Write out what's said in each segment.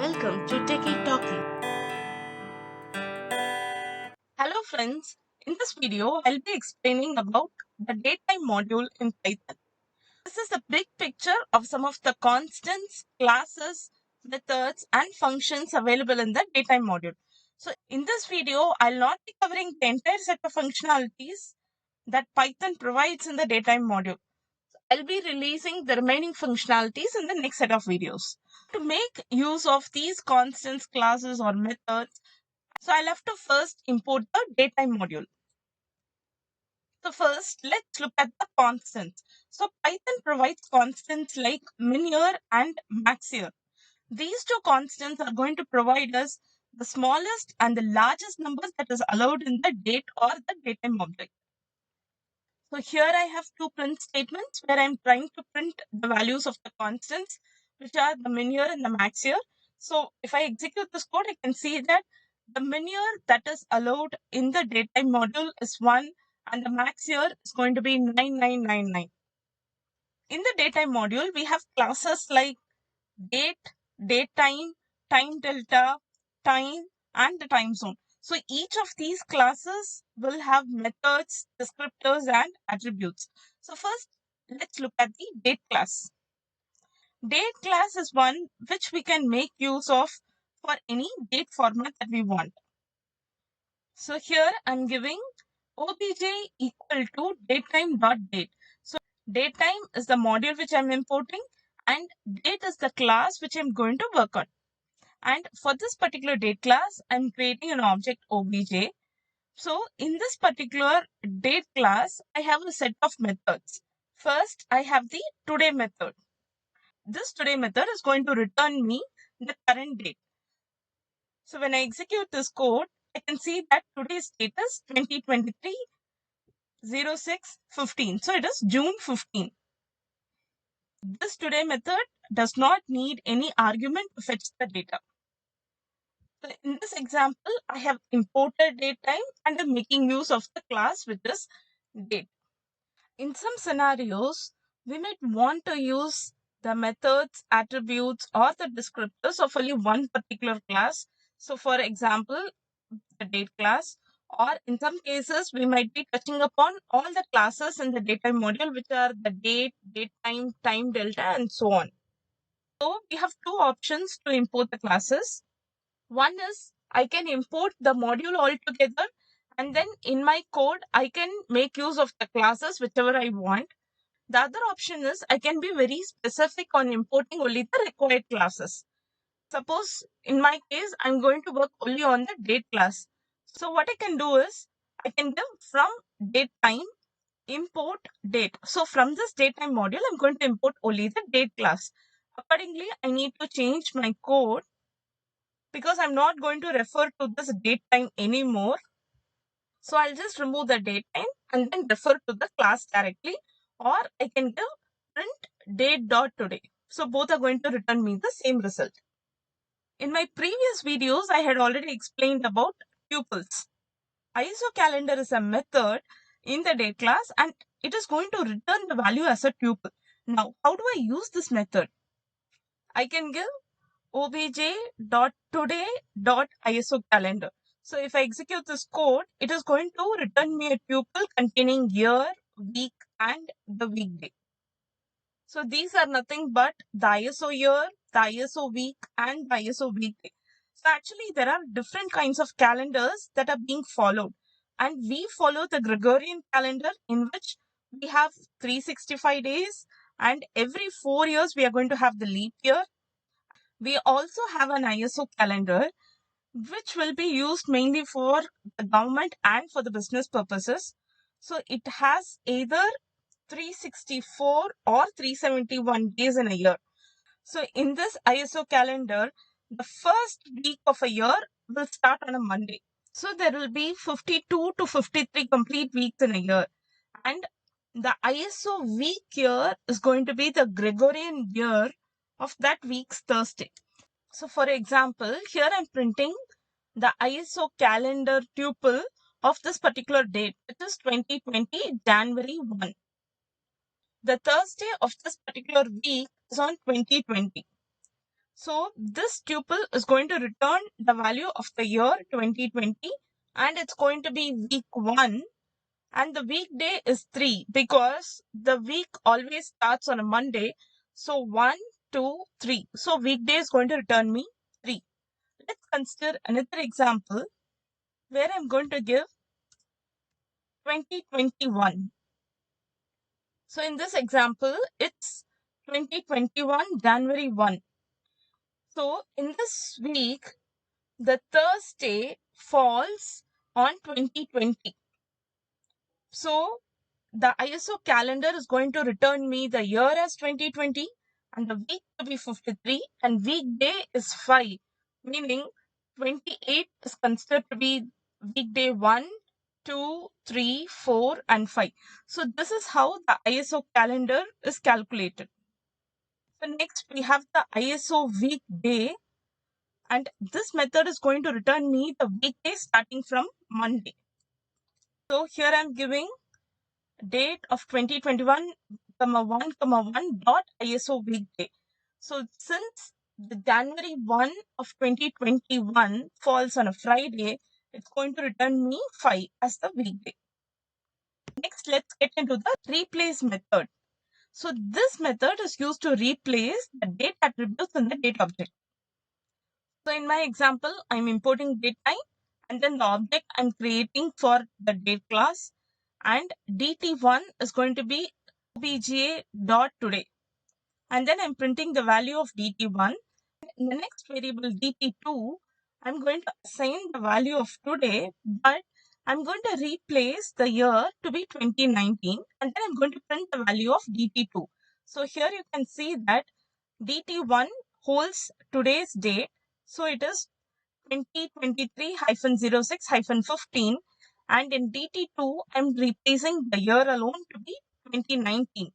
Welcome to Techietalkee. Hello friends, in this video I'll be explaining about the datetime module in Python. This is a big picture of some of the constants, classes, methods and functions available in the datetime module. So in this video I'll not be covering the entire set of functionalities that Python provides in the datetime module. I'll be releasing the remaining functionalities in the next set of videos. To make use of these constants, classes or methods, so I'll have to first import the datetime module. So first, let's look at the constants. So Python provides constants like min-year and max-year. These two constants are going to provide us the smallest and the largest numbers that is allowed in the date or the datetime object. So here I have two print statements where I'm trying to print the values of the constants, which are the min-year and the max-year. So if I execute this code, I can see that the min-year that is allowed in the datetime module is 1 and the max-year is going to be 9999. In the datetime module, we have classes like date, datetime, time delta, time, and the time zone. So each of these classes will have methods, descriptors, and attributes. So first, let's look at the date class. Date class is one which we can make use of for any date format that we want. So here I'm giving obj equal to datetime.date. So datetime is the module which I'm importing and date is the class which I'm going to work on. And for this particular date class, I'm creating an object obj. So in this particular date class, I have a set of methods. First, I have the today method. This today method is going to return me the current date. So when I execute this code, I can see that today's date is 2023 06/15. So it is June 15. This today method does not need any argument to fetch the data. So in this example, I have imported datetime and I'm making use of the class which is date. In some scenarios, we might want to use the methods, attributes, or the descriptors of only one particular class. So for example, the date class, or in some cases, we might be touching upon all the classes in the datetime module, which are the date, datetime, time delta, and so on. So we have two options to import the classes. One is I can import the module altogether and then in my code, I can make use of the classes whichever I want. The other option is I can be very specific on importing only the required classes. Suppose in my case, I'm going to work only on the date class. So what I can do is I can give from date time import date. So from this datetime module, I'm going to import only the date class. Accordingly, I need to change my code because I'm not going to refer to this date time anymore. So I'll just remove the date time and then refer to the class directly, or I can give print date.today. So both are going to return me the same result. In my previous videos, I had already explained about tuples. ISO calendar is a method in the date class and it is going to return the value as a tuple. Now, how do I use this method? I can give obj.today.iso calendar. So if I execute this code, it is going to return me a tuple containing year, week, and the weekday. So these are nothing but the ISO year, the ISO week, and the ISO weekday. So actually, there are different kinds of calendars that are being followed. And we follow the Gregorian calendar in which we have 365 days, and every 4 years we are going to have the leap year. We also have an ISO calendar, which will be used mainly for the government and for the business purposes. So it has either 364 or 371 days in a year. So in this ISO calendar, the first week of a year will start on a Monday. So there will be 52 to 53 complete weeks in a year. And the ISO week year is going to be the Gregorian year of that week's Thursday. So for example, here I'm printing the ISO calendar tuple of this particular date. It is 2020 January 1. The Thursday of this particular week is on 2020. So this tuple is going to return the value of the year 2020, and it's going to be week 1, and the weekday is 3 because the week always starts on a Monday. So 1, 2, 3. So weekday is going to return me 3. Let's consider another example where I'm going to give 2021. So in this example, it's 2021 January 1. So in this week, the Thursday falls on 2020. So the ISO calendar is going to return me the year as 2020 and the week to be 53 and weekday is 5, meaning 28 is considered to be weekday 1, 2, 3, 4, and 5. So this is how the ISO calendar is calculated. So next we have the ISO weekday, and this method is going to return me the weekday starting from Monday. So here I'm giving date of 2021, 1, 1 dot ISO weekday. So since the January 1 of 2021 falls on a Friday, it's going to return me 5 as the weekday. Next, let's get into the replace method. So this method is used to replace the date attributes in the date object. So in my example, I'm importing datetime, and then the object I'm creating for the date class, and dt1 is going to be obj.today, and then I'm printing the value of dt1. In the next variable dt2, I'm going to assign the value of today, but I'm going to replace the year to be 2019, and then I'm going to print the value of dt2. So here you can see that dt1 holds today's date, so it is 2023-06-15, and in dt2 I'm replacing the year alone to be 2019.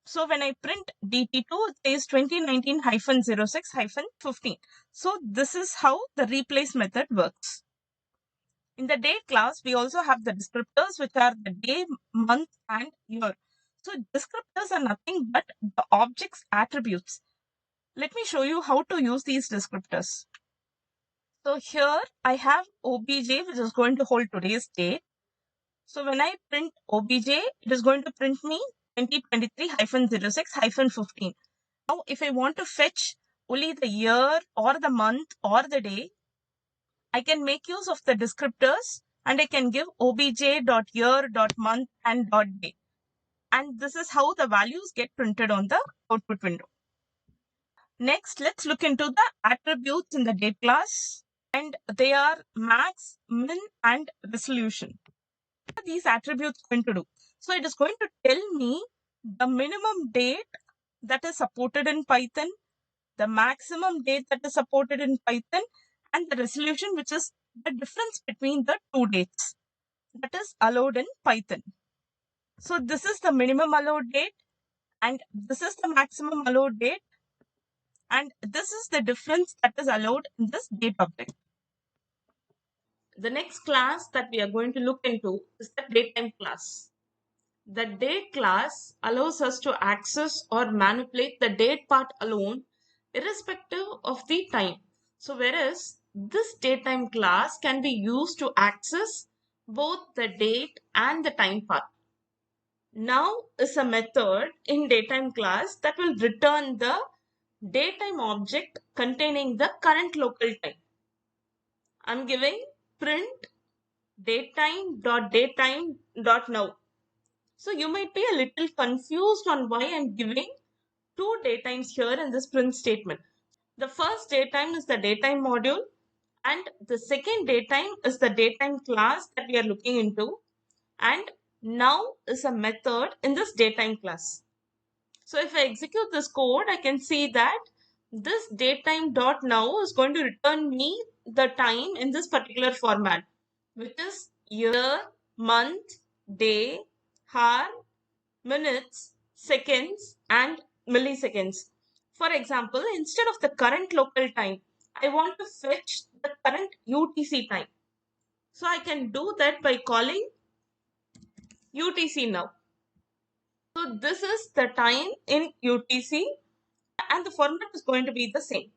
So when I print dt2, it says 2019-06-15. So this is how the replace method works. In the date class, we also have the descriptors, which are the day, month, and year. So descriptors are nothing but the object's attributes. Let me show you how to use these descriptors. So here I have obj, which is going to hold today's date. So when I print obj, it is going to print me 2023-06-15. Now, if I want to fetch only the year or the month or the day, I can make use of the descriptors, and I can give obj.year.month and .day. And this is how the values get printed on the output window. Next, let's look into the attributes in the date class, and they are max, min, and resolution. What are these attributes going to do? So it is going to tell me the minimum date that is supported in Python, the maximum date that is supported in Python, and the resolution, which is the difference between the two dates that is allowed in Python. So this is the minimum allowed date, and this is the maximum allowed date, and this is the difference that is allowed in this date object. The next class that we are going to look into is the datetime class. The date class allows us to access or manipulate the date part alone, irrespective of the time. So whereas this datetime class can be used to access both the date and the time part. Now is a method in datetime class that will return the datetime object containing the current local time. I'm giving print datetime.datetime.now. So you might be a little confused on why I'm giving two datetimes here in this print statement. The first datetime is the datetime module, and the second datetime is the datetime class that we are looking into, and now is a method in this datetime class. So if I execute this code, I can see that this datetime.now is going to return me the time in this particular format, which is year, month, day, hour, minutes, seconds, and milliseconds. For example, instead of the current local time, I want to fetch the current UTC time. So I can do that by calling UTC now. So this is the time in UTC. and the format is going to be the same.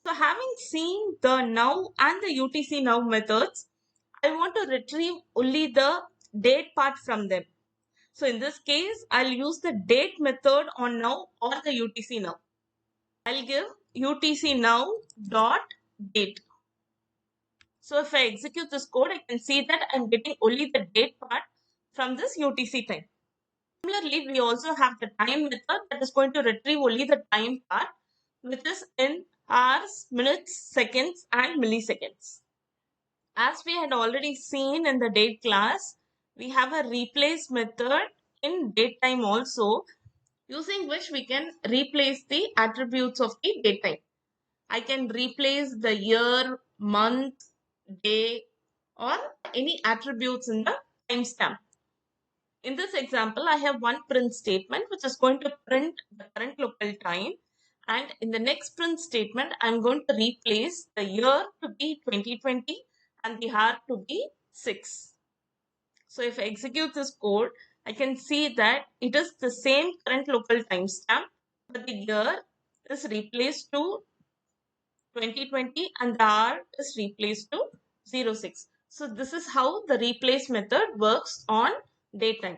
So having seen the now and the UTC now methods, I want to retrieve only the date part from them. So in this case, I'll use the date method on now or the UTC now. I'll give UTC now dot date. So if I execute this code, I can see that I'm getting only the date part from this UTC time. Similarly, we also have the time method that is going to retrieve only the time part, which is in hours, minutes, seconds, and milliseconds. As we had already seen in the date class, we have a replace method in date time also, using which we can replace the attributes of the date time. I can replace the year, month, day, or any attributes in the timestamp. In this example, I have one print statement which is going to print the current local time. And in the next print statement, I'm going to replace the year to be 2020 and the hour to be 6. So if I execute this code, I can see that it is the same current local timestamp, but the year is replaced to 2020 and the hour is replaced to 06. So this is how the replace method works on datetime.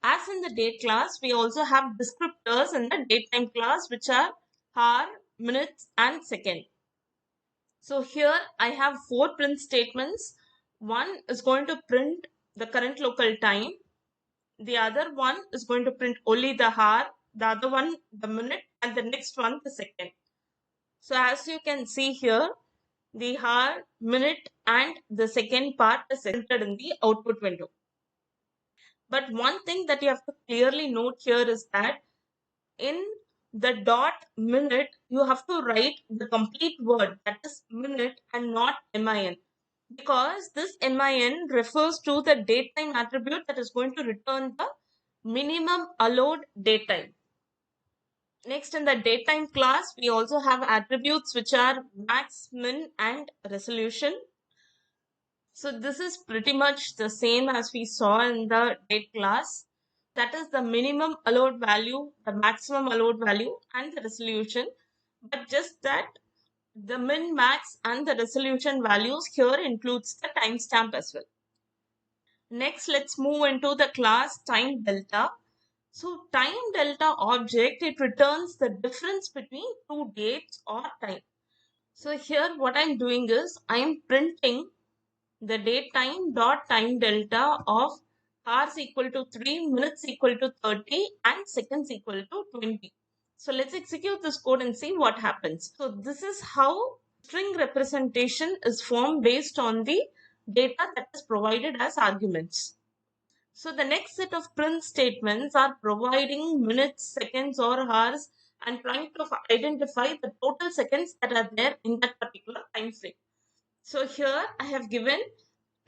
As in the date class, we also have descriptors in the datetime class, which are hour, minutes, and second. So here I have 4 print statements. One is going to print the current local time. The other one is going to print only the hour, the other one the minute, and the next one the second. So as you can see here, the hour, minute, and the second part is printed in the output window. But one thing that you have to clearly note here is that in the dot minute, you have to write the complete word, that is minute, and not min, because this min refers to the datetime attribute that is going to return the minimum allowed datetime. Next, in the datetime class, we also have attributes which are max, min, and resolution. So this is pretty much the same as we saw in the date class. That is the minimum allowed value, the maximum allowed value, and the resolution. But just that the min, max, and the resolution values here includes the timestamp as well. Next, let's move into the class time delta. So time delta object, it returns the difference between two dates or time. So here what I'm doing is I'm printing the date time dot time delta of hours equal to 3, minutes equal to 30, and seconds equal to 20. So let's execute this code and see what happens. So this is how string representation is formed based on the data that is provided as arguments. So the next set of print statements are providing minutes, seconds, or hours and trying to identify the total seconds that are there in that particular time frame. So here I have given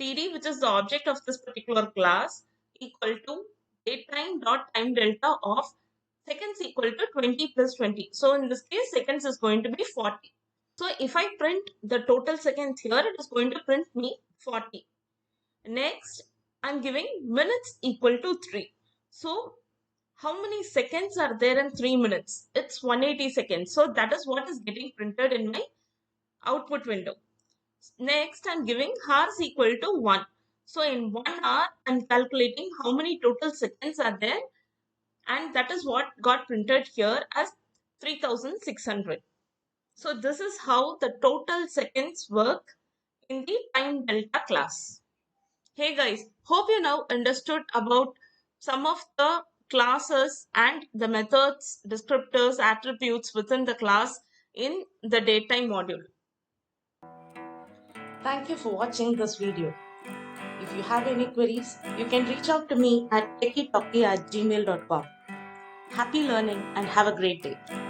TD, which is the object of this particular class, equal to datetime dot time delta of seconds equal to 20 plus 20. So in this case, seconds is going to be 40. So if I print the total seconds here, it is going to print me 40. Next, I'm giving minutes equal to 3. So how many seconds are there in 3 minutes? It's 180 seconds. So that is what is getting printed in my output window. Next, I'm giving hours equal to 1. So in 1 hour, I'm calculating how many total seconds are there, and that is what got printed here as 3600. So this is how the total seconds work in the time delta class. Hey guys, hope you now understood about some of the classes and the methods, descriptors, attributes within the class in the datetime module. Thank you for watching this video. If you have any queries, you can reach out to me at techietalkee@gmail.com. Happy learning and have a great day.